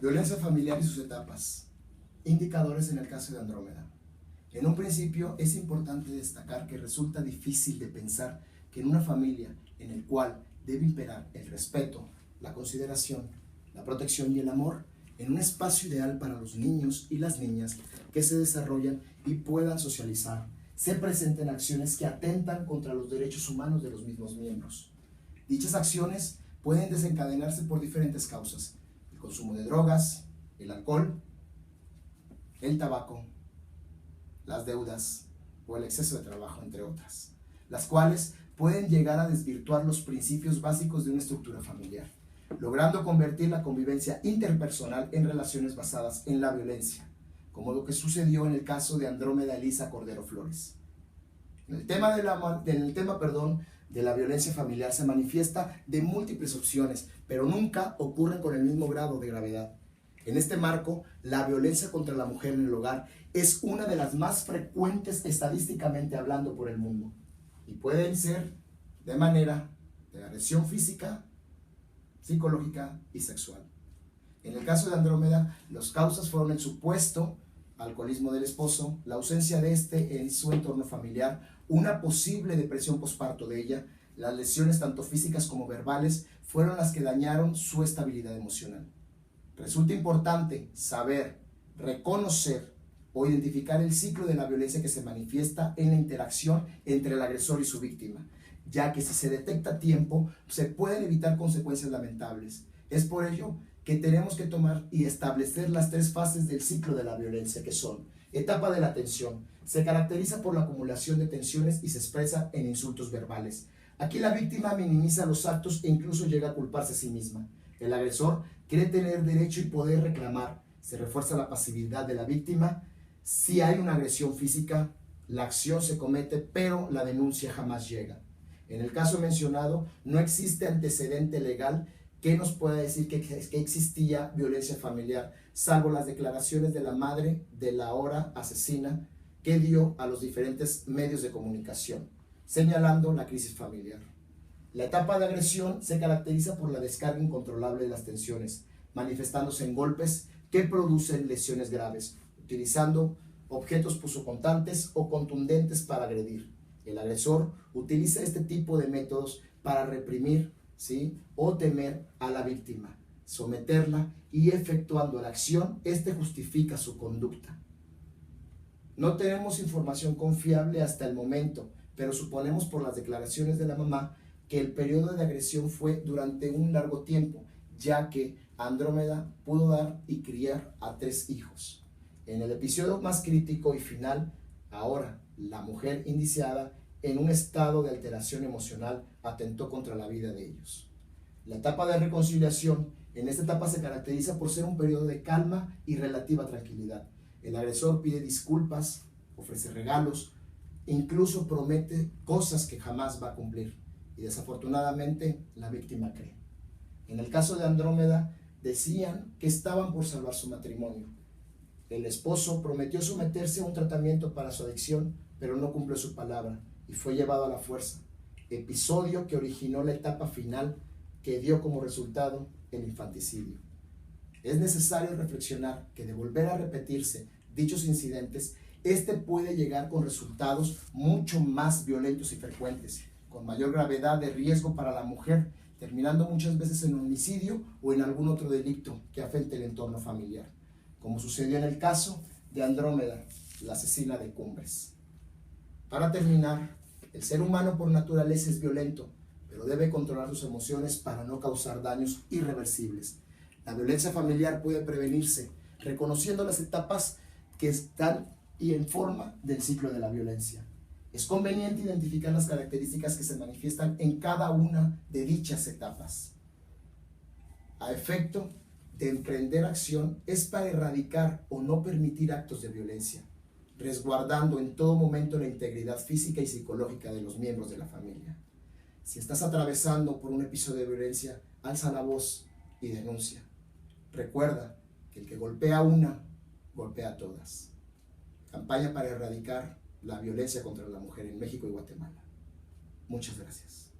Violencia familiar y sus etapas. Indicadores en el caso de Andrómeda. En un principio es importante destacar que resulta difícil de pensar que en una familia en el cual debe imperar el respeto, la consideración, la protección y el amor, en un espacio ideal para los niños y las niñas que se desarrollan y puedan socializar, se presenten acciones que atentan contra los derechos humanos de los mismos miembros. Dichas acciones pueden desencadenarse por diferentes causas: el consumo de drogas, el alcohol, el tabaco, las deudas o el exceso de trabajo, entre otras, las cuales pueden llegar a desvirtuar los principios básicos de una estructura familiar, logrando convertir la convivencia interpersonal en relaciones basadas en la violencia, como lo que sucedió en el caso de Andrómeda Elisa Cordero Flores. En el tema de la violencia familiar se manifiesta de múltiples opciones, pero nunca ocurren con el mismo grado de gravedad. En este marco, la violencia contra la mujer en el hogar es una de las más frecuentes estadísticamente hablando por el mundo, y pueden ser de manera de agresión física, psicológica y sexual. En el caso de Andrómeda, las causas fueron el supuesto alcoholismo del esposo, la ausencia de este en su entorno familiar, una posible depresión posparto de ella, las lesiones tanto físicas como verbales fueron las que dañaron su estabilidad emocional. Resulta importante saber, reconocer o identificar el ciclo de la violencia que se manifiesta en la interacción entre el agresor y su víctima, ya que si se detecta a tiempo, se pueden evitar consecuencias lamentables. Es por ello que tenemos que tomar y establecer las tres fases del ciclo de la violencia, que son: etapa de la tensión. Se caracteriza por la acumulación de tensiones y se expresa en insultos verbales. Aquí la víctima minimiza los actos e incluso llega a culparse a sí misma. El agresor cree tener derecho y poder reclamar. Se refuerza la pasividad de la víctima. Si hay una agresión física, la acción se comete, pero la denuncia jamás llega. En el caso mencionado, no existe antecedente legal que nos pueda decir que existía violencia familiar, salvo las declaraciones de la madre de la ahora asesina que dio a los diferentes medios de comunicación, señalando la crisis familiar. La etapa de agresión se caracteriza por la descarga incontrolable de las tensiones, manifestándose en golpes que producen lesiones graves, utilizando objetos punzocortantes o contundentes para agredir. El agresor utiliza este tipo de métodos para reprimir, ¿sí?, o temer a la víctima, someterla, y efectuando la acción, justifica su conducta. No tenemos información confiable hasta el momento, pero suponemos por las declaraciones de la mamá que el periodo de agresión fue durante un largo tiempo, ya que Andrómeda pudo dar y criar a 3 hijos. En el episodio más crítico y final, ahora la mujer indiciada, en un estado de alteración emocional, atentó contra la vida de ellos. La etapa de reconciliación. En esta etapa se caracteriza por ser un periodo de calma y relativa tranquilidad. El agresor pide disculpas, ofrece regalos, incluso promete cosas que jamás va a cumplir, y desafortunadamente la víctima cree. En el caso de Andrómeda, decían que estaban por salvar su matrimonio. El esposo prometió someterse a un tratamiento para su adicción, pero no cumplió su palabra y fue llevado a la fuerza, episodio que originó la etapa final que dio como resultado el infanticidio. Es necesario reflexionar que de volver a repetirse dichos incidentes, puede llegar con resultados mucho más violentos y frecuentes, con mayor gravedad de riesgo para la mujer, terminando muchas veces en homicidio o en algún otro delito que afecte el entorno familiar, como sucedió en el caso de Andrómeda, la asesina de Cumbres. Para terminar, el ser humano por naturaleza es violento, pero debe controlar sus emociones para no causar daños irreversibles. La violencia familiar puede prevenirse reconociendo las etapas que están y en forma del ciclo de la violencia. Es conveniente identificar las características que se manifiestan en cada una de dichas etapas. A efecto de emprender acción es para erradicar o no permitir actos de violencia, resguardando en todo momento la integridad física y psicológica de los miembros de la familia. Si estás atravesando por un episodio de violencia, alza la voz y denuncia. Recuerda que el que golpea a una, golpea a todas. Campaña para erradicar la violencia contra la mujer en México y Guatemala. Muchas gracias.